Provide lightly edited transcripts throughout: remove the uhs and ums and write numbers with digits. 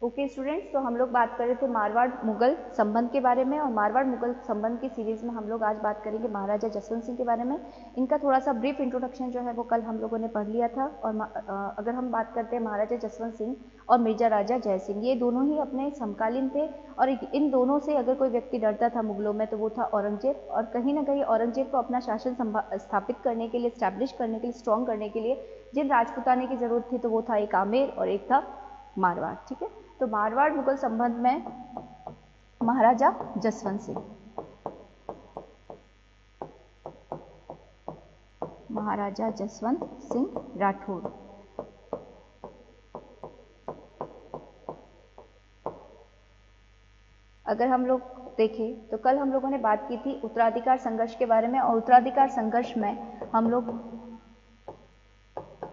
Okay students, तो हम लोग बात कर रहे थे मारवाड़ मुगल संबंध के बारे में, और मारवाड़ मुगल संबंध की सीरीज में हम लोग आज बात करेंगे महाराजा जसवंत सिंह के बारे में। इनका थोड़ा सा ब्रीफ इंट्रोडक्शन जो है वो कल हम लोगों ने पढ़ लिया था। और अगर हम बात करते हैं महाराजा जसवंत सिंह और मिर्जा राजा जय सिंह, ये दोनों ही अपने समकालीन थे, और इन दोनों से अगर कोई व्यक्ति डरता था मुगलों में तो वो था औरंगजेब। और कहीं ना कहीं औरंगजेब को अपना शासन स्थापित करने के लिए, स्टैब्लिश करने के लिए, स्ट्रॉन्ग करने के लिए जिन राजपुताने की जरूरत थी तो वो था एक आमेर और एक था मारवाड़। ठीक है, तो मारवाड़ मुगल संबंध में महाराजा जसवंत सिंह, महाराजा जसवंत सिंह राठौड़। अगर हम लोग देखें तो कल हम लोगों ने बात की थी उत्तराधिकार संघर्ष के बारे में, और उत्तराधिकार संघर्ष में हम लोग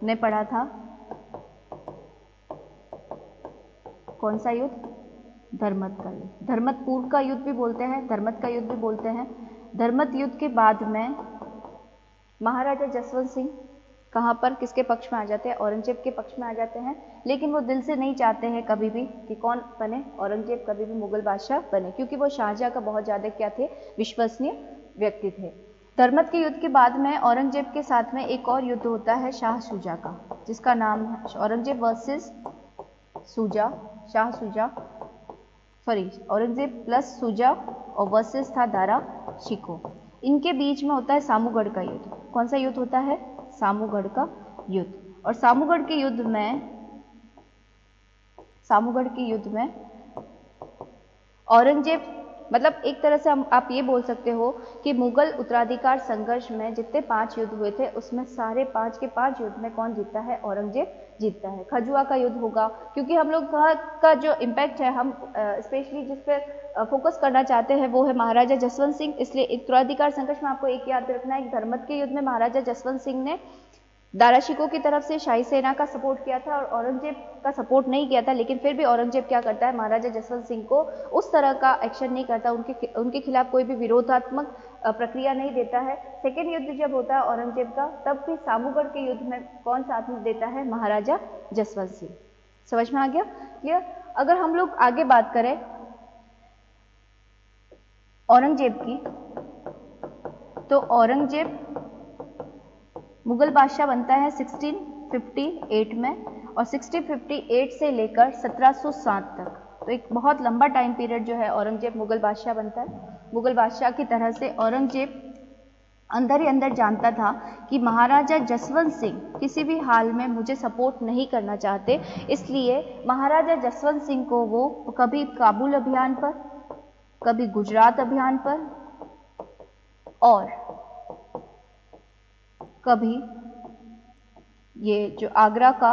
ने पढ़ा था कौन सा युद्ध? धर्मत का युद्ध। धर्मत पूर्व का युद्ध भी बोलते हैं, धर्मत का युद्ध भी बोलते हैं। धर्मत युद्ध के बाद में महाराजा जसवंत सिंह कहाँ पर, किसके पक्ष में आ जाते हैं? औरंगजेब के पक्ष में आ जाते हैं। लेकिन वो दिल से नहीं चाहते हैं कभी भी कि कौन बने? औरंगजेब कभी भी मुगल बादशाह बने, क्योंकि वो शाहजहां का बहुत ज्यादा क्या थे? विश्वसनीय व्यक्ति थे। धर्मत के युद्ध के बाद में औरंगजेब के साथ में एक और युद्ध होता है शाह शुजा का, जिसका नाम है Aurangzeb versus Shuja, Shah Shuja, sorry Aurangzeb plus Shuja, और वर्सेस था दारा शिकोह। इनके बीच में होता है सामूगढ़ का युद्ध। कौन सा युद्ध होता है? सामूगढ़ का युद्ध। और सामूगढ़ के युद्ध में औरंगजेब, मतलब एक तरह से आप ये बोल सकते हो कि मुगल उत्तराधिकार संघर्ष में जितने 5 युद्ध हुए थे उसमें सारे 5 के 5 युद्ध में कौन जीतता है? औरंगजेब जीतता है। खजुआ का युद्ध होगा, क्योंकि हम लोग का जो इम्पैक्ट है, हम स्पेशली जिस पे फोकस करना चाहते हैं वो है महाराजा जसवंत सिंह। इसलिए उत्तराधिकार संघर्ष में आपको एक याद रखना है, धर्मत के युद्ध में महाराजा जसवंत सिंह ने दारा शिकोह की तरफ से शाही सेना का सपोर्ट किया था और औरंगजेब का सपोर्ट नहीं किया था। लेकिन फिर भी औरंगजेब क्या करता है? महाराजा जसवंत सिंह को उस तरह का एक्शन नहीं करता, उनके खिलाफ कोई भी विरोधात्मक प्रक्रिया नहीं देता है। सेकेंड युद्ध जब होता है औरंगजेब का, तब भी सामूगढ़ के युद्ध में कौन साथ में देता है? महाराजा जसवंत सिंह। समझ में आ गया? क्लियर? अगर हम लोग आगे बात करें औरंगजेब की, तो औरंगजेब मुगल बादशाह बनता है 1658 में, और 1658 से लेकर 1707 तक, तो एक बहुत लंबा टाइम पीरियड जो है औरंगजेब मुगल बादशाह बनता है। मुगल बादशाह की तरह से औरंगजेब अंदर ही अंदर जानता था कि महाराजा जसवंत सिंह किसी भी हाल में मुझे सपोर्ट नहीं करना चाहते, इसलिए महाराजा जसवंत सिंह को वो कभी काबुल अभियान पर, कभी गुजरात अभियान पर, और कभी ये जो आगरा का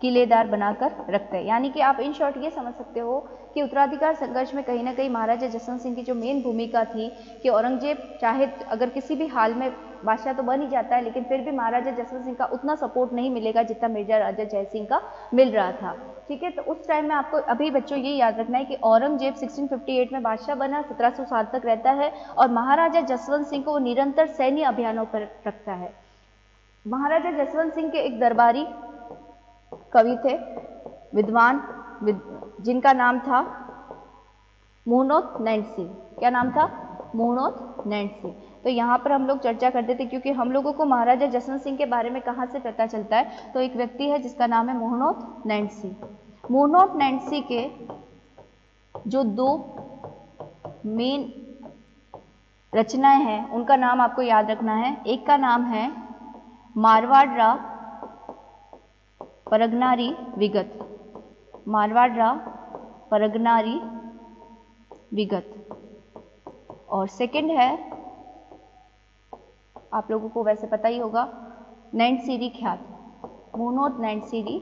किलेदार बनाकर रखते हैं। यानी कि आप इन शॉर्ट ये समझ सकते हो कि उत्तराधिकार संघर्ष में कहीं ना कहीं महाराजा जसवंत सिंह की जो मेन भूमिका थी कि औरंगजेब चाहे अगर किसी भी हाल में बादशाह तो बन ही जाता है, लेकिन फिर भी महाराजा जसवंत सिंह का उतना सपोर्ट नहीं मिलेगा जितना मिर्जा राजा जय सिंह का मिल रहा था। ठीक है, तो उस टाइम में आपको अभी बच्चों ये याद रखना है कि औरंगजेब 1658 में बादशाह बना, 1707 तक रहता है, और महाराजा जसवंत सिंह को वो निरंतर सैन्य अभियानों पर रखता है। महाराजा जसवंत सिंह के एक दरबारी कवि थे, विद्वान, जिनका नाम था मुहनोत नैंसी। क्या नाम था? मुहनोत नैंसी। तो यहाँ पर हम लोग चर्चा करते थे, क्योंकि हम लोगों को महाराजा जसवंत सिंह के बारे में कहाँ से पता चलता है? तो एक व्यक्ति है जिसका नाम है मुहनोत नैंसी। मुहनोत नैंसी के जो 2 मेन रचनाएं हैं उनका नाम आपको याद रखना है। एक का नाम है मारवाड़ परगनारी विगत, मारवाड़ परगनारी विगत, और सेकंड है, आप लोगों को वैसे पता ही होगा, नैनसीरी ख्यात, मुहनोत नैनसीरी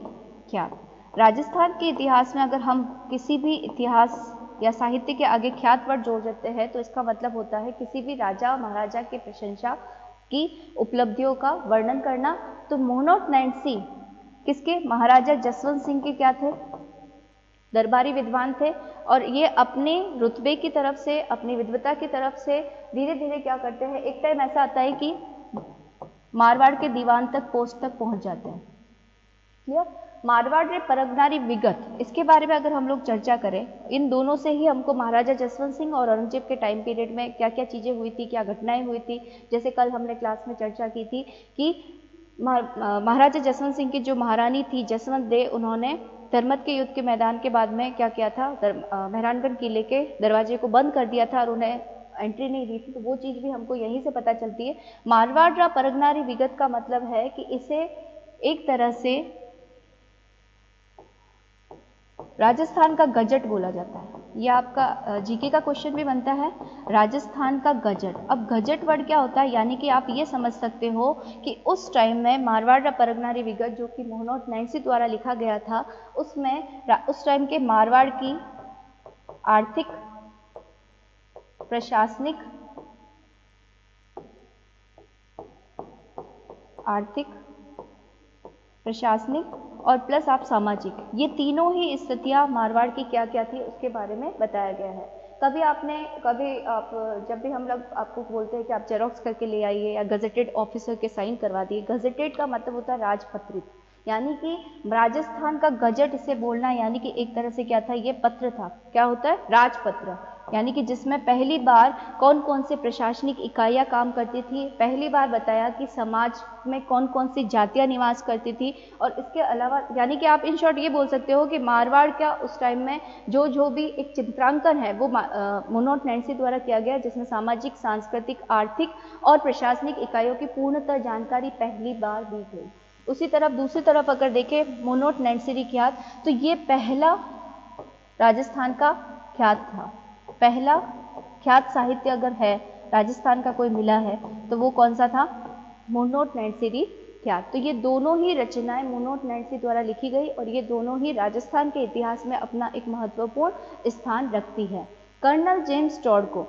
ख्यात। राजस्थान के इतिहास में अगर हम किसी भी इतिहास या साहित्य के आगे ख्यात वर्ड जोड़ देते हैं तो इसका मतलब होता है किसी भी राजा महाराजा की प्रशंसा की उपलब्धियों का वर्णन करना। तो मुहनोत नैंसी किसके? महाराजा जसवंत सिंह के क्या थे? दरबारी विद्वान थे, और ये अपने रुतबे की तरफ से, अपनी विद्वता की तरफ से धीरे धीरे क्या करते हैं, एक टाइम ऐसा आता है कि मारवाड़ के दीवान तक, पोस्ट तक पहुंच जाते हैं। क्लियर? मारवाड़ रे परगनारी विगत, इसके बारे में अगर हम लोग चर्चा करें, इन दोनों से ही हमको महाराजा जसवंत सिंह और औरंगजेब के टाइम पीरियड में क्या क्या चीज़ें हुई थी, क्या घटनाएं हुई थी। जैसे कल हमने क्लास में चर्चा की थी कि महाराजा जसवंत सिंह की जो महारानी थी जसवंत दे, उन्होंने धर्मत के युद्ध के मैदान के बाद में क्या किया था, मेहरानगढ़ किले के दरवाजे को बंद कर दिया था और उन्हें एंट्री नहीं दी थी। तो वो चीज़ भी हमको यहीं से पता चलती है। मारवाड़ रा परगनारी विगत का मतलब है कि इसे एक तरह से राजस्थान का गजट बोला जाता है। यह आपका जीके का क्वेश्चन भी बनता है, राजस्थान का गजट। अब गजट वर्ड क्या होता है, यानी कि आप ये समझ सकते हो कि उस टाइम में मारवाड़ रा परगनारी विगत जो कि मोहनोत नैन्सी द्वारा लिखा गया था, उसमें उस टाइम के मारवाड़ की आर्थिक, प्रशासनिक, और प्लस आप सामाजिक, ये तीनों ही स्थितियां मारवाड़ की क्या क्या थी उसके बारे में बताया गया है। कभी आप जब भी हम लोग आपको बोलते हैं कि आप जेरोक्स करके ले आइए या गजेटेड ऑफिसर के साइन करवा दिए। गजेटेड का मतलब होता है राजपत्रित, यानी कि राजस्थान का गजट इसे बोलना, यानी कि एक तरह से क्या था, ये पत्र था। क्या होता है, राजपत्र, यानी कि जिसमें पहली बार कौन कौन से प्रशासनिक इकाइयाँ काम करती थी, पहली बार बताया कि समाज में कौन कौन सी जातियाँ निवास करती थी। और इसके अलावा यानी कि आप इन शॉर्ट ये बोल सकते हो कि मारवाड़ का उस टाइम में जो भी एक चित्रांकन है वो मोहनोत नैन्सी द्वारा किया गया, जिसमें सामाजिक, सांस्कृतिक, आर्थिक और प्रशासनिक इकाइयों की पूर्णतः जानकारी पहली बार दी गई। उसी तरफ दूसरी तरफ अगर देखें मोहनोत नैन्सी ख्यात, तो ये पहला राजस्थान का ख्यात था। पहला ख्यात साहित्य अगर है राजस्थान का कोई मिला है तो वो कौन सा था, मोहनोत नैन्सी ख्यात। तो ये दोनों ही रचनाएं मोहनोत नैन्सी द्वारा लिखी गई और ये दोनों ही राजस्थान के इतिहास में अपना एक महत्वपूर्ण स्थान रखती है। कर्नल जेम्स टॉड को,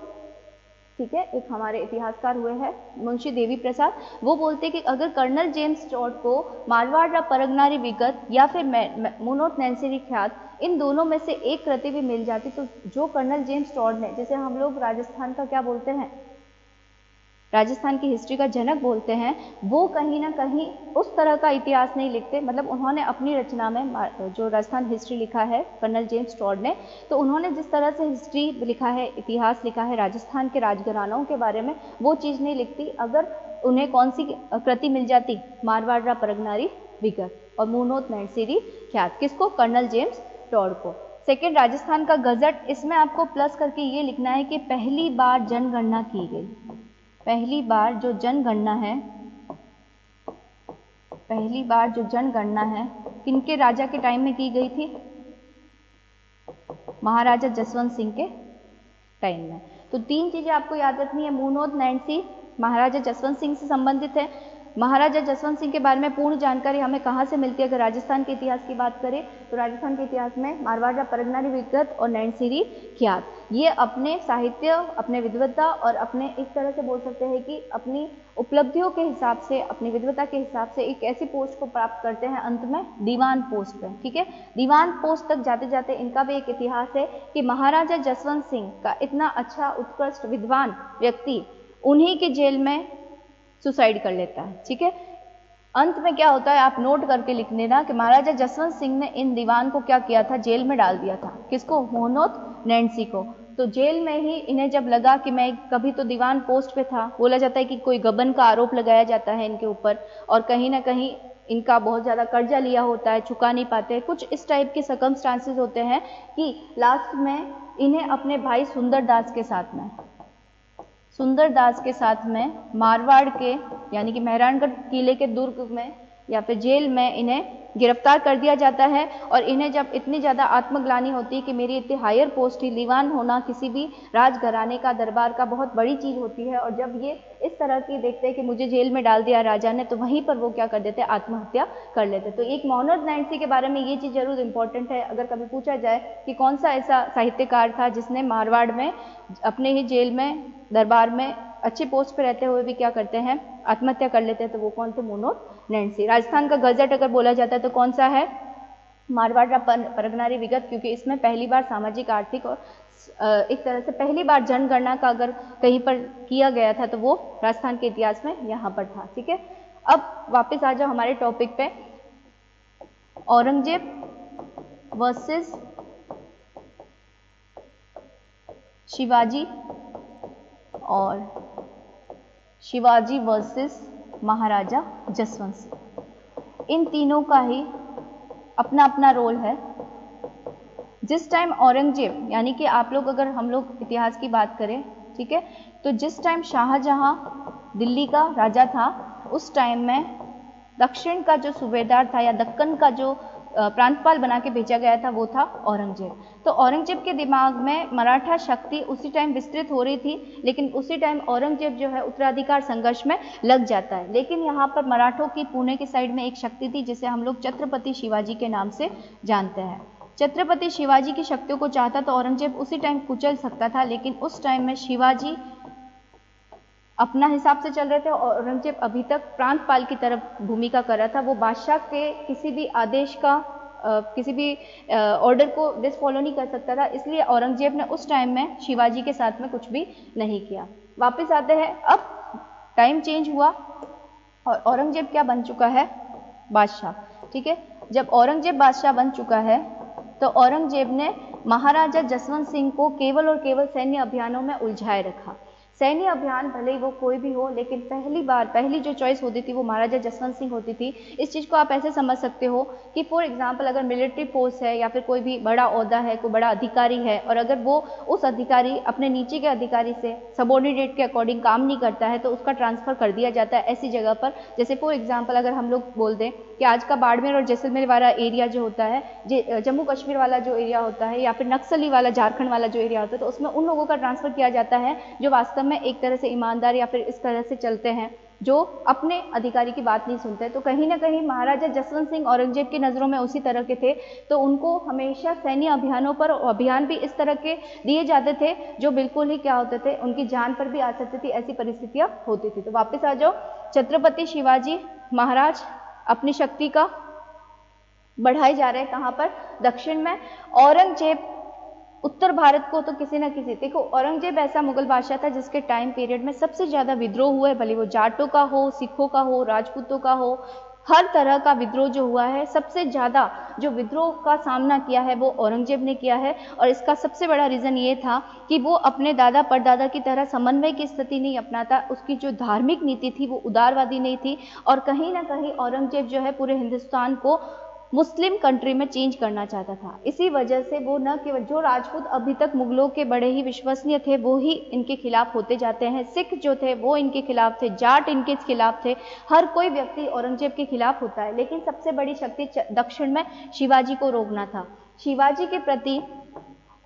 ठीक है, एक हमारे इतिहासकार हुए हैं मुंशी देवी प्रसाद, वो बोलते हैं कि अगर कर्नल जेम्स टॉड को मारवाड़ रा परगनारी विगत या फिर मोहनोत नैन्सी ख्यात, इन दोनों में से एक कृति भी मिल जाती, तो जो कर्नल जेम्स टॉड ने, जैसे हम लोग राजस्थान का क्या बोलते हैं, राजस्थान की हिस्ट्री का जनक बोलते हैं, वो कहीं ना कहीं उस तरह का इतिहास नहीं लिखते। मतलब उन्होंने अपनी रचना में जो राजस्थान हिस्ट्री लिखा है कर्नल जेम्स टॉड ने, तो उन्होंने जिस तरह से हिस्ट्री लिखा है, इतिहास लिखा है राजस्थान के राजघरानों के बारे में, वो चीज़ नहीं लिखती। अगर उन्हें कौन सी कृति मिल जाती, मारवाड़ रा परगनारी विगत और मोहनोत नैन्सी ख्यात, किसको, कर्नल जेम्स टॉड को। सेकेंड, राजस्थान का गजट, इसमें आपको प्लस करके ये लिखना है कि पहली बार जनगणना की गई। पहली बार जो जनगणना है, पहली बार जो जनगणना है किनके राजा के टाइम में की गई थी, महाराजा जसवंत सिंह के टाइम में। तो तीन चीजें आपको याद रखनी है, मोहनोत नैन्सी महाराजा जसवंत सिंह से संबंधित है। महाराजा जसवंत सिंह के बारे में पूर्ण जानकारी हमें कहाँ से मिलती है, अगर राजस्थान के इतिहास की बात करें तो राजस्थान के इतिहास में मारवाड़ रा परगनारी विगत और नैन्सी ख्यात, ये अपने साहित्य, अपने विद्वता और अपने एक तरह से बोल सकते हैं कि अपनी उपलब्धियों के हिसाब से, अपनी विद्वता के हिसाब से एक ऐसी पोस्ट को प्राप्त करते हैं अंत में दीवान पोस्ट पे। ठीक है, दीवान पोस्ट तक जाते जाते इनका भी एक इतिहास है कि महाराजा जसवंत सिंह का इतना अच्छा उत्कृष्ट विद्वान व्यक्ति उन्हीं के जेल में सुसाइड कर लेता है। ठीक है, अंत में क्या होता है आप नोट करके लिख लेना कि महाराजा जसवंत सिंह ने इन दीवान को क्या किया था, जेल में डाल दिया था। किसको, मोहनोत नैन्सी को। तो जेल में ही इन्हें जब लगा कि मैं कभी तो दीवान पोस्ट पे था, बोला जाता है कि कोई गबन का आरोप लगाया जाता है इनके ऊपर और कहीं ना कहीं इनका बहुत ज़्यादा कर्जा लिया होता है, चुका नहीं पाते हैं, कुछ इस टाइप के सर्कमस्टांसेस होते हैं कि लास्ट में इन्हें अपने भाई सुंदरदास के साथ में मारवाड़ के यानी कि मेहरानगढ़ किले के दुर्ग में या फिर जेल में इन्हें गिरफ्तार कर दिया जाता है। और इन्हें जब इतनी ज़्यादा आत्मग्लानि होती है कि मेरी इतनी हायर पोस्ट ही दीवान होना किसी भी राजघराने का, दरबार का बहुत बड़ी चीज़ होती है, और जब ये इस तरह की देखते हैं कि मुझे जेल में डाल दिया राजा ने, तो वहीं पर वो क्या कर देते हैं, आत्महत्या कर लेते। तो एक मोहनोत नैन्सी के बारे में ये चीज़ जरूर इंपॉर्टेंट है, अगर कभी पूछा जाए कि कौन सा ऐसा साहित्यकार था जिसने मारवाड़ में अपने ही जेल में, दरबार में अच्छी पोस्ट पे रहते हुए भी क्या करते हैं, आत्महत्या कर लेते हैं, तो वो कौन थे, मोहनोत नैन्सी। राजस्थान का गजट अगर बोला जाता है तो कौन सा है, मारवाड़ रा परगनारी विगत, क्योंकि इसमें पहली बार सामाजिक, आर्थिक और एक तरह से पहली बार जनगणना का अगर कहीं पर किया गया था तो वो राजस्थान के इतिहास में यहाँ पर था। ठीक है, अब वापस आ जाओ हमारे टॉपिक पे। औरंगजेब वर्सेस शिवाजी और शिवाजी वर्सेस महाराजा जसवंत सिंह। इन तीनों का ही अपना अपना रोल है। जिस टाइम औरंगजेब, यानी कि आप लोग अगर हम लोग इतिहास की बात करें, ठीक है, तो जिस टाइम शाहजहां दिल्ली का राजा था, उस टाइम में दक्षिण का जो सूबेदार था या दक्कन का जो प्रांतपाल बना के भेजा गया था वो था औरंगजेब। तो औरंगजेब के दिमाग में मराठा शक्ति उसी टाइम विस्तृत हो रही थी, लेकिन उसी टाइम औरंगजेब जो है उत्तराधिकार संघर्ष में लग जाता है। लेकिन यहाँ पर मराठों की पुणे की साइड में एक शक्ति थी जिसे हम लोग छत्रपति शिवाजी के नाम से जानते हैं। छत्रपति शिवाजी की शक्तियों को चाहता तो औरंगजेब उसी टाइम कुचल सकता था, लेकिन उस टाइम में शिवाजी अपना हिसाब से चल रहे थे और औरंगजेब अभी तक प्रांतपाल की तरफ भूमिका कर रहा था। वो बादशाह के किसी भी आदेश का किसी भी ऑर्डर को डिसफॉलो नहीं कर सकता था, इसलिए औरंगजेब ने उस टाइम में शिवाजी के साथ में कुछ भी नहीं किया। वापस आते हैं, अब टाइम चेंज हुआ और औरंगजेब क्या बन चुका है? बादशाह। ठीक है, जब औरंगजेब बादशाह बन चुका है तो औरंगजेब ने महाराजा जसवंत सिंह को केवल और केवल सैन्य अभियानों में उलझाए रखा। सैन्य अभियान भले ही वो कोई भी हो, लेकिन पहली जो चॉइस होती थी वो महाराजा जसवंत सिंह होती थी। इस चीज़ को आप ऐसे समझ सकते हो कि फॉर एग्जांपल अगर मिलिट्री फोर्स है या फिर कोई भी बड़ा ओहदा है, कोई बड़ा अधिकारी है, और अगर वो उस अधिकारी अपने नीचे के अधिकारी से सबॉर्डिनेट के अकॉर्डिंग काम नहीं करता है तो उसका ट्रांसफ़र कर दिया जाता है ऐसी जगह पर। जैसे फॉर एग्जाम्पल अगर हम लोग बोल दें कि आज का बाड़मेर और जैसलमेर वाला एरिया जो होता है, जम्मू कश्मीर वाला जो एरिया होता है, या फिर नक्सली वाला झारखंड वाला जो एरिया होता है, तो उसमें उन लोगों का ट्रांसफ़र किया जाता है जो वास्तव में एक तरह से ईमानदार या फिर इस तरह से चलते हैं, जो अपने अधिकारी की बात नहीं सुनते। तो कहीं ना कहीं महाराजा जसवंत सिंह औरंगजेब की नज़रों में उसी तरह के थे, तो उनको हमेशा सैन्य अभियानों पर अभियान भी इस तरह के दिए जाते थे जो बिल्कुल ही क्या होते थे, उनकी जान पर भी आ सकती थी, ऐसी परिस्थितियां होती थी। तो वापस आ जाओ, छत्रपति शिवाजी महाराज अपनी शक्ति का बढ़ाए जा रहे हैं कहाँ पर? दक्षिण में। औरंगजेब उत्तर भारत को तो किसी न किसी, देखो औरंगजेब ऐसा मुगल बादशाह था जिसके टाइम पीरियड में सबसे ज़्यादा विद्रोह हुए, भले वो जाटों का हो, सिखों का हो, राजपूतों का हो, हर तरह का विद्रोह जो हुआ है, सबसे ज़्यादा जो विद्रोह का सामना किया है वो औरंगजेब ने किया है। और इसका सबसे बड़ा रीज़न ये था कि वो अपने दादा परदादा की तरह समन्वय की स्थिति नहीं अपनाता, उसकी जो धार्मिक नीति थी वो उदारवादी नहीं थी, और कहीं ना कहीं औरंगजेब जो है पूरे हिंदुस्तान को मुस्लिम कंट्री में चेंज करना चाहता था। इसी वजह से वो न केवल जो राजपूत अभी तक मुगलों के बड़े ही विश्वसनीय थे वो ही इनके खिलाफ होते जाते हैं, सिख जो थे वो इनके खिलाफ थे, जाट इनके खिलाफ थे, हर कोई व्यक्ति औरंगजेब के खिलाफ होता है। लेकिन सबसे बड़ी शक्ति दक्षिण में शिवाजी को रोकना था। शिवाजी के प्रति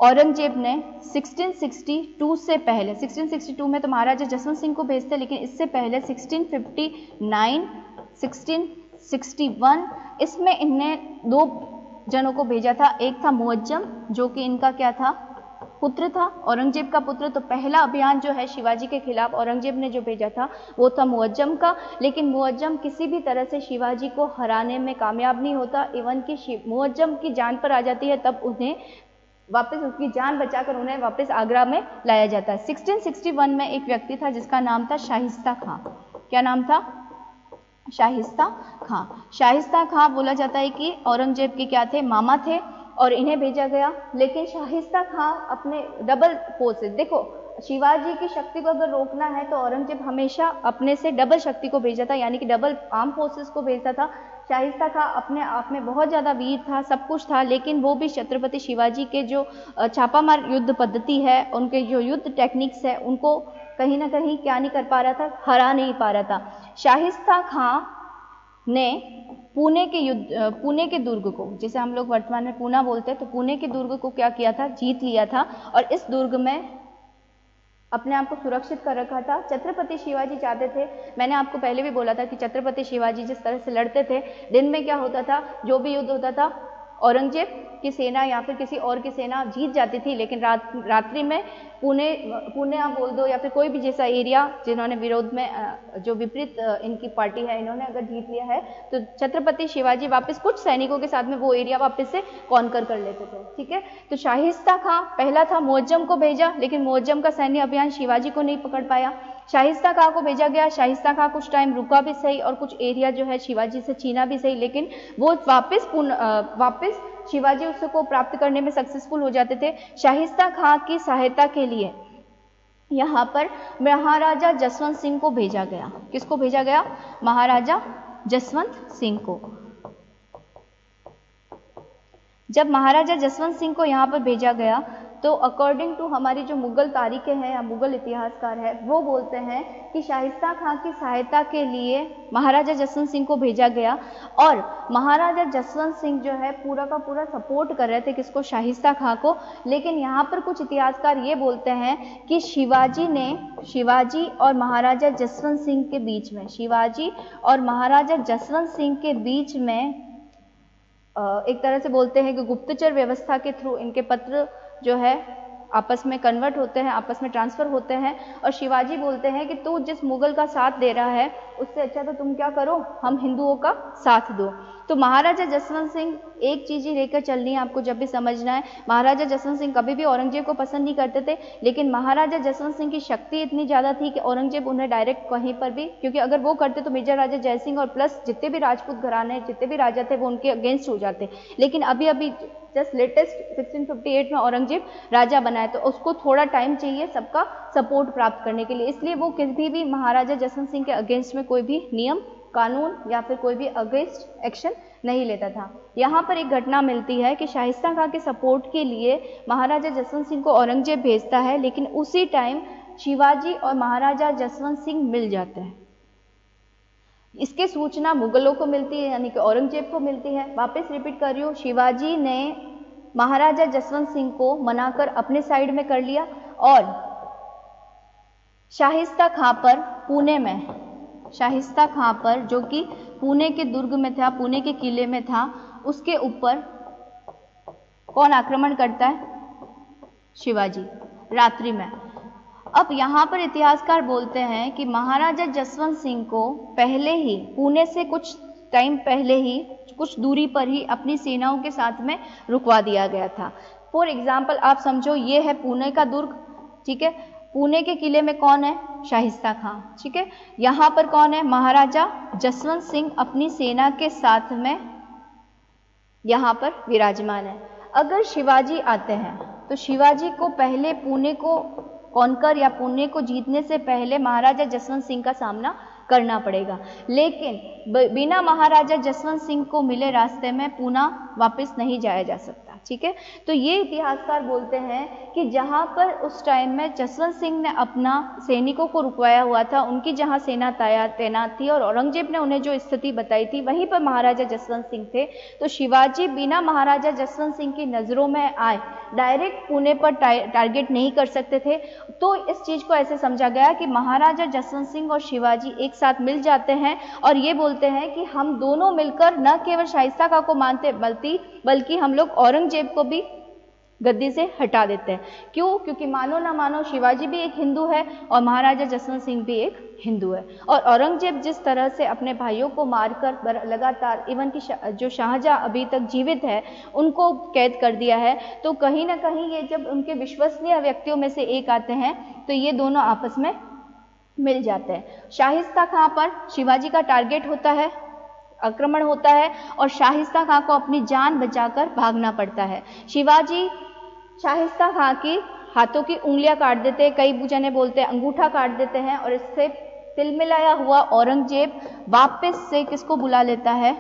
औरंगजेब ने 1662 से पहले, 1662 में तो महाराजा जसवंत सिंह को भेजते, लेकिन इससे पहले 1659, 1661 इसमें इनने दो जनों को भेजा था। एक था मुअज्जम जो कि इनका क्या था? पुत्र था, औरंगजेब का पुत्र। तो पहला अभियान जो है शिवाजी के खिलाफ औरंगजेब ने जो भेजा था वो था मुअज्जम का, लेकिन मुअज्जम किसी भी तरह से शिवाजी को हराने में कामयाब नहीं होता। इवन कि मुअज्जम की जान पर आ जाती है, तब उन्हें वापस उसकी जान बचाकर उन्हें वापस आगरा में लाया जाता है। 1661 में एक व्यक्ति था जिसका नाम था शाहिस्ता खां। क्या नाम था? शाहिस्ता खां। शाहिस्ता खां बोला जाता है कि औरंगजेब के क्या थे? मामा थे, और इन्हें भेजा गया। लेकिन शाहिस्ता खां अपने डबल फोर्सेस, देखो शिवाजी की शक्ति को अगर रोकना है तो औरंगजेब हमेशा अपने से डबल शक्ति को भेजा था, यानी कि डबल आर्म फोर्सेस को भेजता था। शाहिस्ता खां अपने आप में बहुत ज़्यादा वीर था, सब कुछ था, लेकिन वो भी छत्रपति शिवाजी के जो छापामार युद्ध पद्धति है, उनके जो युद्ध टेक्निक्स है, उनको कहीं ना कहीं क्या नहीं कर पा रहा था? हरा नहीं पा रहा था। शाहिस्ता खां ने पुणे के दुर्ग को, जिसे हम लोग वर्तमान में पूना बोलते हैं, तो पुणे के दुर्ग को क्या किया था? जीत लिया था, और इस दुर्ग में अपने आप को सुरक्षित कर रखा था। छत्रपति शिवाजी चाहते थे, मैंने आपको पहले भी बोला था कि छत्रपति शिवाजी जिस तरह से लड़ते थे, दिन में क्या होता था, जो भी युद्ध होता था औरंगजेब की सेना या फिर किसी और की सेना जीत जाती थी, लेकिन रात्रि में पुणे आप बोल दो या फिर कोई भी जैसा एरिया जिन्होंने विरोध में जो विपरीत इनकी पार्टी है इन्होंने अगर जीत लिया है तो छत्रपति शिवाजी वापस कुछ सैनिकों के साथ में वो एरिया वापस से कॉन्कर कर लेते थे। ठीक है, तो शाहिस्ता खां पहला था मुअज्जम को भेजा, लेकिन मुअज्जम का सैन्य अभियान शिवाजी को नहीं पकड़ पाया। शाहिस्ता खां को भेजा गया, शाहिस्ता खां कुछ टाइम रुका भी सही और कुछ एरिया जो है शिवाजी से छीना भी सही, लेकिन वो वापस शिवाजी उसको प्राप्त करने में सक्सेसफुल हो जाते थे। शाहिस्ता खां की सहायता के लिए यहाँ पर महाराजा जसवंत सिंह को भेजा गया। किसको भेजा गया? महाराजा जसवंत सिंह को। जब महाराजा जसवंत सिंह को यहाँ पर भेजा गया तो अकॉर्डिंग टू हमारी जो मुगल तारीखें हैं या मुगल इतिहासकार है वो बोलते हैं कि शाहिस्ता खां की सहायता के लिए महाराजा जसवंत सिंह को भेजा गया और महाराजा जसवंत सिंह जो है पूरा का पूरा सपोर्ट कर रहे थे किसको? शाहिस्ता खां को। लेकिन यहाँ पर कुछ इतिहासकार ये बोलते हैं कि शिवाजी और महाराजा जसवंत सिंह के बीच में, शिवाजी और महाराजा जसवंत सिंह के बीच में एक तरह से बोलते हैं कि गुप्तचर व्यवस्था के थ्रू इनके पत्र जो है आपस में कन्वर्ट होते हैं, आपस में ट्रांसफर होते हैं और शिवाजी बोलते हैं कि तू जिस मुगल का साथ दे रहा है उससे अच्छा तो तुम क्या करो, हम हिंदुओं का साथ दो। तो महाराजा जसवंत सिंह एक चीज़ ही लेकर चलनी है आपको जब भी समझना है। महाराजा जसवंत सिंह कभी भी औरंगजेब को पसंद नहीं करते थे, लेकिन महाराजा जसवंत सिंह की शक्ति इतनी ज़्यादा थी कि औरंगजेब उन्हें डायरेक्ट कहीं पर भी, क्योंकि अगर वो करते तो मेजर राजा जयसिंह और प्लस जितने भी राजपूत घराने जितने भी राजा थे वो उनके अगेंस्ट हो जाते। लेकिन अभी जस्ट लेटेस्ट 1658 में औरंगजेब राजा बनाए तो उसको थोड़ा टाइम चाहिए सबका सपोर्ट प्राप्त करने के लिए, इसलिए वो किसी भी महाराजा जसवंत सिंह के अगेंस्ट में कोई भी नियम कानून या फिर कोई भी अगेंस्ट एक्शन नहीं लेता था। यहाँ पर एक घटना मिलती है कि शाहिस्ता खां के सपोर्ट के लिए महाराजा जसवंत सिंह को औरंगजेब भेजता है, लेकिन उसी टाइम शिवाजी और महाराजा जसवंत सिंह मिल जाते हैं। इसकी सूचना मुगलों को मिलती है यानी कि औरंगजेब को मिलती है। वापस रिपीट कर रही हूँ, शिवाजी ने महाराजा जसवंत सिंह को मनाकर अपने साइड में कर लिया और शाहिस्ता खां पर पुणे में, शाहिस्ता खां पर जो कि पुणे के दुर्ग में था, पुणे के किले में था, उसके ऊपर कौन आक्रमण करता है? शिवाजी, रात्रि में। अब यहाँ पर इतिहासकार बोलते हैं कि महाराजा जसवंत सिंह को पहले ही पुणे से कुछ टाइम पहले ही कुछ दूरी पर ही अपनी सेनाओं के साथ में रुकवा दिया गया था। फॉर एग्जाम्पल आप समझो ये है पुणे का दुर्ग, ठीक है, पुणे के किले में कौन है? शाहिस्ता खां, ठीक है। यहाँ पर कौन है? महाराजा जसवंत सिंह अपनी सेना के साथ में यहाँ पर विराजमान है। अगर शिवाजी आते हैं तो शिवाजी को पहले पुणे को कॉन्कर या पुणे को जीतने से पहले महाराजा जसवंत सिंह का सामना करना पड़ेगा, लेकिन बिना महाराजा जसवंत सिंह को मिले रास्ते में पुणे वापस नहीं जाया जा सकता, ठीक है। तो ये इतिहासकार बोलते हैं कि जहाँ पर उस टाइम में जसवंत सिंह ने अपना सैनिकों को रुकवाया हुआ था, उनकी जहाँ सेना तैनात थी और औरंगजेब ने उन्हें जो स्थिति बताई थी वहीं पर महाराजा जसवंत सिंह थे, तो शिवाजी बिना महाराजा जसवंत सिंह की नज़रों में आए डायरेक्ट पुणे पर टारगेट नहीं कर सकते थे। तो इस चीज़ को ऐसे समझा गया कि महाराजा जसवंत सिंह और शिवाजी एक साथ मिल जाते हैं और ये बोलते हैं कि हम दोनों मिलकर न केवल शाहिस्ता खां को मानते बल्कि हम लोग औरंगजेब को भी गद्दी से हटा देते हैं। क्यों? क्योंकि मानो ना मानो शिवाजी भी एक हिंदू है और महाराजा जसवंत सिंह भी एक हिंदू है, और औरंगजेब जिस तरह से अपने भाइयों को मारकर लगातार इवन की जो शाहजहां अभी तक जीवित है उनको कैद कर दिया है, तो कहीं ना कहीं ये जब उनके विश्वसनीय व्यक्तियों में से एक आते हैं तो ये दोनों आपस में मिल जाते हैं। शाहिस्ता खां पर शिवाजी का टारगेट होता है, आक्रमण होता है और शाहिस्ता खां को अपनी जान बचाकर भागना पड़ता है। शिवाजी शाहिस्ता खां की हाथों की उंगलियां काट देते हैं, कई जने बोलते हैं अंगूठा काट देते हैं, और इससे तिलमिलाया हुआ औरंगजेब वापस से किसको बुला लेता है?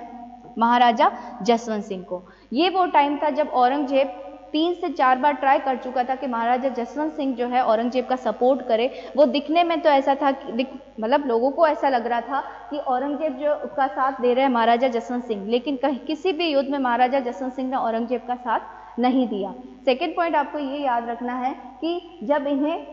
महाराजा जसवंत सिंह को। ये वो टाइम था जब औरंगजेब 3 से 4 बार ट्राई कर चुका था कि महाराजा जसवंत सिंह जो है औरंगजेब का सपोर्ट करे। वो दिखने में तो ऐसा था कि मतलब लोगों को ऐसा लग रहा था कि औरंगजेब जो का साथ दे रहे हैं महाराजा जसवंत सिंह, लेकिन कहीं किसी भी युद्ध में महाराजा जसवंत सिंह ने औरंगजेब का साथ नहीं दिया। सेकेंड पॉइंट आपको ये याद रखना है कि जब इन्हें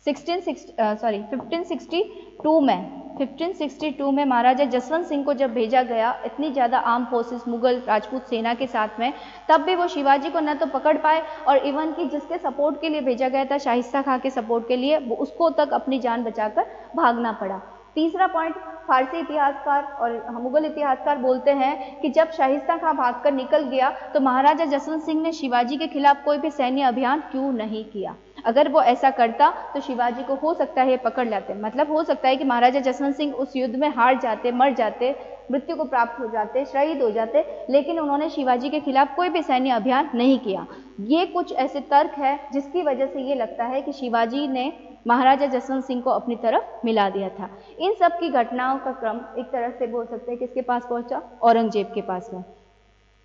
1562 में 1562 में महाराजा जसवंत सिंह को जब भेजा गया इतनी ज़्यादा आर्म फोर्सेस मुगल राजपूत सेना के साथ में, तब भी वो शिवाजी को न तो पकड़ पाए और इवन कि जिसके सपोर्ट के लिए भेजा गया था, शाहिस्ता खां के सपोर्ट के लिए, वो उसको तक अपनी जान बचाकर भागना पड़ा। तीसरा पॉइंट, फारसी इतिहासकार और मुगल इतिहासकार बोलते हैं कि जब शाहिस्ता खां भागकर निकल गया तो महाराजा जसवंत सिंह ने शिवाजी के खिलाफ कोई भी सैन्य अभियान क्यों नहीं किया। अगर वो ऐसा करता तो शिवाजी को हो सकता है पकड़ लेते, मतलब हो सकता है कि महाराजा जसवंत सिंह उस युद्ध में हार जाते, मर जाते, मृत्यु को प्राप्त हो जाते, शहीद हो जाते, लेकिन उन्होंने शिवाजी के खिलाफ कोई भी सैन्य अभियान नहीं किया। ये कुछ ऐसे तर्क है जिसकी वजह से ये लगता है कि शिवाजी ने महाराजा जसवंत सिंह को अपनी तरफ मिला दिया था। इन सब की घटनाओं का क्रम एक तरह से बोल सकते हैं किसके पास पहुंचा, औरंगजेब के पास में।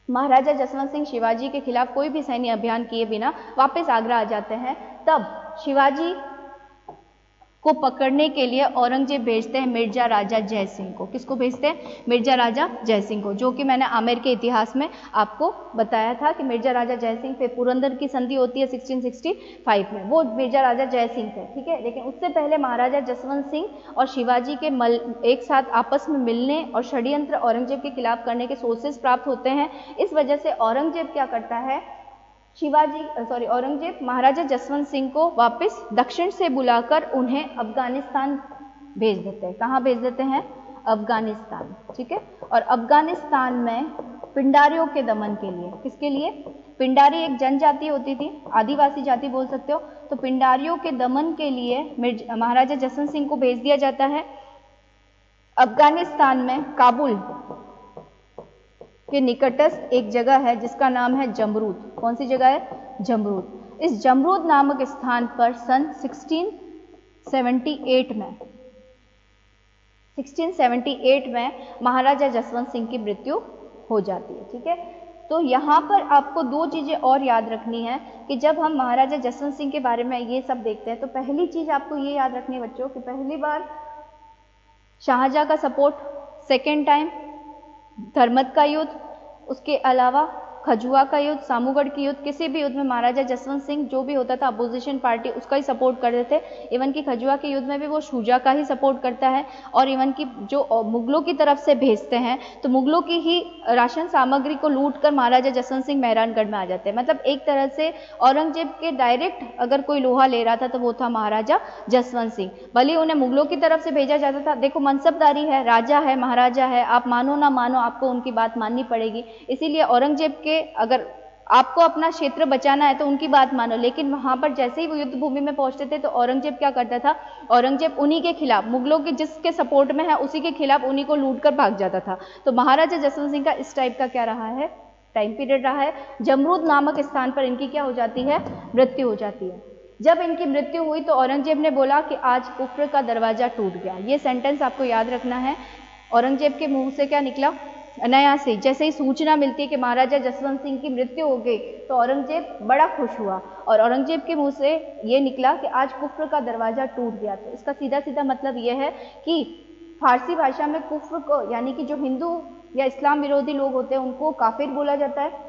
महाराजा जसवंत सिंह शिवाजी के खिलाफ कोई भी सैन्य अभियान किए बिना वापस आगरा आ जाते हैं। तब शिवाजी को पकड़ने के लिए औरंगजेब भेजते हैं मिर्जा राजा जय सिंह को। किसको भेजते हैं? मिर्जा राजा जय सिंह को, जो कि मैंने आमेर के इतिहास में आपको बताया था कि मिर्जा राजा जय सिंह पे पुरंदर की संधि होती है 1665 में, वो मिर्जा राजा जय सिंह थे, ठीक है। लेकिन उससे पहले महाराजा जसवंत सिंह और शिवाजी के एक साथ आपस में मिलने और षड्यंत्र औरंगजेब के खिलाफ करने के सोर्सेस प्राप्त होते हैं। इस वजह से औरंगजेब क्या करता है, औरंगजेब महाराजा जसवंत सिंह को वापस दक्षिण से बुलाकर उन्हें अफगानिस्तान भेज देते हैं। कहाँ भेज देते हैं? अफगानिस्तान, ठीक है। और अफगानिस्तान में पिंडारियों के दमन के लिए, किसके लिए? पिंडारी एक जनजाति होती थी, आदिवासी जाति बोल सकते हो, तो पिंडारियों के दमन के लिए महाराजा जसवंत सिंह को भेज दिया जाता है। अफगानिस्तान में काबुल के निकटस्थ एक जगह है जिसका नाम है जमरूद। कौन सी जगह है? जमरूद। इस जमरूद नामक स्थान पर सन 1678 में महाराजा जसवंत सिंह की मृत्यु हो जाती है, ठीक है। तो यहाँ पर आपको दो चीज़ें और याद रखनी है कि जब हम महाराजा जसवंत सिंह के बारे में ये सब देखते हैं तो पहली चीज़ आपको ये याद रखनी है बच्चों कि पहली बार शाहजहाँ का सपोर्ट, सेकेंड टाइम धर्मत का युद्ध, उसके अलावा खजुआ का युद्ध, सामूगढ़ की युद्ध, किसी भी युद्ध में महाराजा जसवंत सिंह जो भी होता था अपोजिशन पार्टी उसका ही सपोर्ट करते थे। इवन की खजुआ के युद्ध में भी वो शुजा का ही सपोर्ट करता है। और इवन की जो मुगलों की तरफ से भेजते हैं तो मुगलों की ही राशन सामग्री को लूट कर महाराजा जसवंत सिंह मेहरानगढ़ में आ जाते हैं। मतलब एक तरह से औरंगजेब के डायरेक्ट अगर कोई लोहा ले रहा था तो वो था महाराजा जसवंत सिंह। भले उन्हें मुगलों की तरफ से भेजा जाता था, देखो मनसबदारी है, राजा है, महाराजा है, आप मानो ना मानो आपको उनकी बात माननी पड़ेगी। इसीलिए औरंगजेब के अगर आपको अपना क्षेत्र बचाना है तो उनकी बात मानो, लेकिन वहां पर जैसे ही वो युद्ध भूमि में पहुंचते थे तो औरंगजेब क्या करता था, औरंगजेब उन्हीं के खिलाफ, मुगलों के जिसके सपोर्ट में है उसी के खिलाफ उन्हीं को लूट कर भाग जाता था। तो महाराजा जसवंत सिंह का इस टाइप का क्या रहा है, टाइम पीरियड रहा है। जमरूद नामक स्थान पर इनकी क्या हो जाती है, मृत्यु हो जाती है। जब इनकी मृत्यु हुई तो औरंगजेब ने बोला कि आज कुफ्र का दरवाजा टूट गया। ये सेंटेंस आपको याद रखना है। औरंगजेब के मुंह से क्या निकला, अनायास ही जैसे ही सूचना मिलती है कि महाराजा जसवंत सिंह की मृत्यु हो गई तो औरंगजेब बड़ा खुश हुआ और औरंगजेब के मुंह से ये निकला कि आज कुफ्र का दरवाजा टूट गया। तो इसका सीधा सीधा मतलब यह है कि फारसी भाषा में कुफ्र को, यानी कि जो हिंदू या इस्लाम विरोधी लोग होते हैं उनको काफिर बोला जाता है।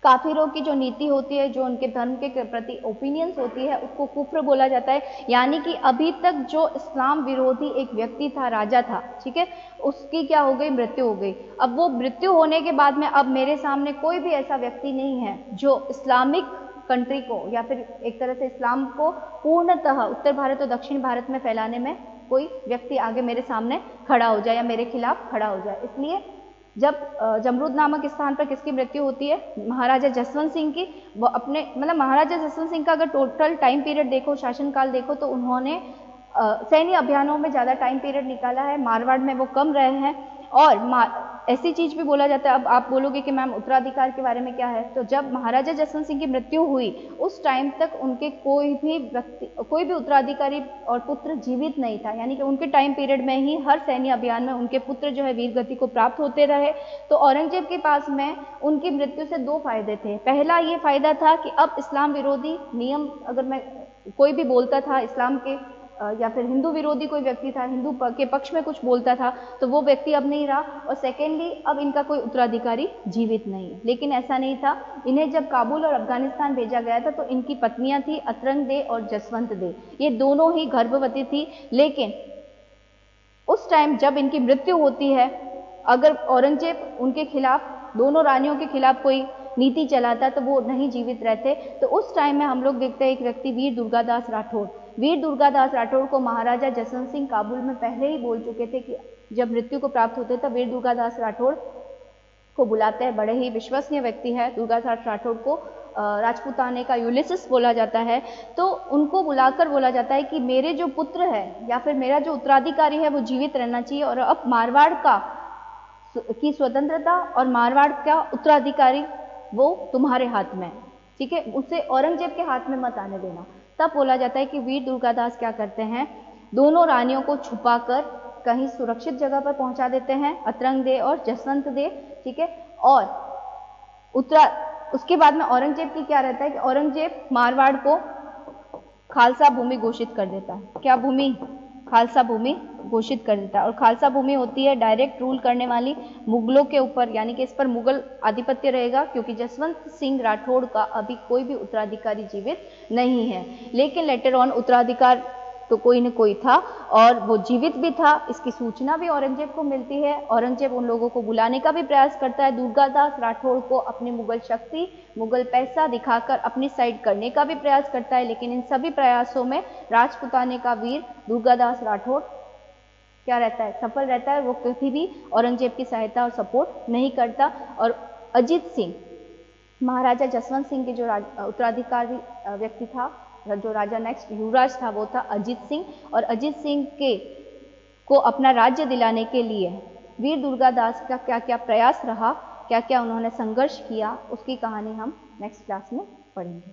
काफिरों की जो नीति होती है, जो उनके धर्म के प्रति ओपिनियंस होती है, उसको कुफ्र बोला जाता है। यानी कि अभी तक जो इस्लाम विरोधी एक व्यक्ति था, राजा था, ठीक है, उसकी क्या हो गई, मृत्यु हो गई। अब वो मृत्यु होने के बाद में अब मेरे सामने कोई भी ऐसा व्यक्ति नहीं है जो इस्लामिक कंट्री को या फिर एक तरह से इस्लाम को पूर्णतः उत्तर भारत और दक्षिण भारत में फैलाने में कोई व्यक्ति आगे मेरे सामने खड़ा हो जाए या मेरे खिलाफ खड़ा हो जाए। इसलिए जब जमरूद नामक स्थान पर किसकी मृत्यु होती है, महाराजा जसवंत सिंह की। वो अपने मतलब महाराजा जसवंत सिंह का अगर टोटल टाइम पीरियड देखो, शासनकाल देखो, तो उन्होंने सैन्य अभियानों में ज़्यादा टाइम पीरियड निकाला है, मारवाड़ में वो कम रहे हैं। और ऐसी चीज़ भी बोला जाता है, अब आप बोलोगे कि मैम उत्तराधिकार के बारे में क्या है, तो जब महाराजा जसवंत सिंह की मृत्यु हुई उस टाइम तक उनके कोई भी उत्तराधिकारी और पुत्र जीवित नहीं था। यानी कि उनके टाइम पीरियड में ही हर सैन्य अभियान में उनके पुत्र जो है वीर गति को प्राप्त होते रहे। तो औरंगजेब के पास में उनकी मृत्यु से दो फायदे थे। पहला ये फायदा था कि अब इस्लाम विरोधी नियम, अगर मैं कोई भी बोलता था इस्लाम के या फिर हिंदू विरोधी कोई व्यक्ति था, हिंदू के पक्ष में कुछ बोलता था, तो वो व्यक्ति अब नहीं रहा। और सेकेंडली अब इनका कोई उत्तराधिकारी जीवित नहीं है। लेकिन ऐसा नहीं था। इन्हें जब काबुल और अफगानिस्तान भेजा गया था तो इनकी पत्नियां थी अतरंग दे और जसवंत दे, ये दोनों ही गर्भवती थी। लेकिन उस टाइम जब इनकी मृत्यु होती है, अगर औरंगजेब उनके खिलाफ, दोनों रानियों के खिलाफ कोई नीति चलाता तो वो नहीं जीवित रहते। तो उस टाइम में हम लोग देखते हैं एक व्यक्ति वीर दुर्गादास राठौड़, वीर दुर्गादास राठौड़ को महाराजा जसवंत सिंह काबुल में पहले ही बोल चुके थे कि जब मृत्यु को प्राप्त होते तब वीर दुर्गादास राठौड़ को बुलाते हैं। बड़े ही विश्वसनीय व्यक्ति है दुर्गादास राठौड़ को, राजपूताने का यूलिसिस बोला जाता है। तो उनको बुलाकर बोला जाता है कि मेरे जो पुत्र है या फिर मेरा जो उत्तराधिकारी है वो जीवित रहना चाहिए, और अब मारवाड़ की स्वतंत्रता और मारवाड़ का उत्तराधिकारी वो तुम्हारे हाथ में है, ठीक है, उसे औरंगजेब के हाथ में मत आने देना। तब बोला जाता है कि वीर दुर्गादास क्या करते हैं, दोनों रानियों को छुपाकर कहीं सुरक्षित जगह पर पहुंचा देते हैं, अतरंग दे और जसवंत दे, ठीक है। और उसके बाद में औरंगजेब की क्या रहता है कि औरंगजेब मारवाड़ को खालसा भूमि घोषित कर देता है। क्या भूमि? खालसा भूमि घोषित कर देता है। और खालसा भूमि होती है डायरेक्ट रूल करने वाली मुगलों के ऊपर, यानी कि इस पर मुगल आधिपत्य रहेगा, क्योंकि जसवंत सिंह राठौड़ का अभी कोई भी उत्तराधिकारी जीवित नहीं है। लेकिन लेटर ऑन उत्तराधिकार तो कोई न कोई था, और वो जीवित भी था, इसकी सूचना भी औरंगजेब को मिलती है। औरंगजेब उन लोगों को बुलाने का भी प्रयास करता है, दुर्गादास राठौड़ को अपनी मुगल शक्ति, मुगल पैसा दिखाकर अपनी साइड करने का भी प्रयास करता है। लेकिन इन सभी प्रयासों में राजपूताने का वीर दुर्गादास राठौड़ क्या रहता है, सफल रहता है। वो कभी भी औरंगजेब की सहायता और सपोर्ट नहीं करता। और अजीत सिंह, महाराजा जसवंत सिंह के जो उत्तराधिकारी व्यक्ति था, जो राजा नेक्स्ट युवराज था, वो था अजीत सिंह। और अजीत सिंह को अपना राज्य दिलाने के लिए वीर दुर्गादास का क्या क्या प्रयास रहा, क्या क्या उन्होंने संघर्ष किया, उसकी कहानी हम नेक्स्ट क्लास में पढ़ेंगे।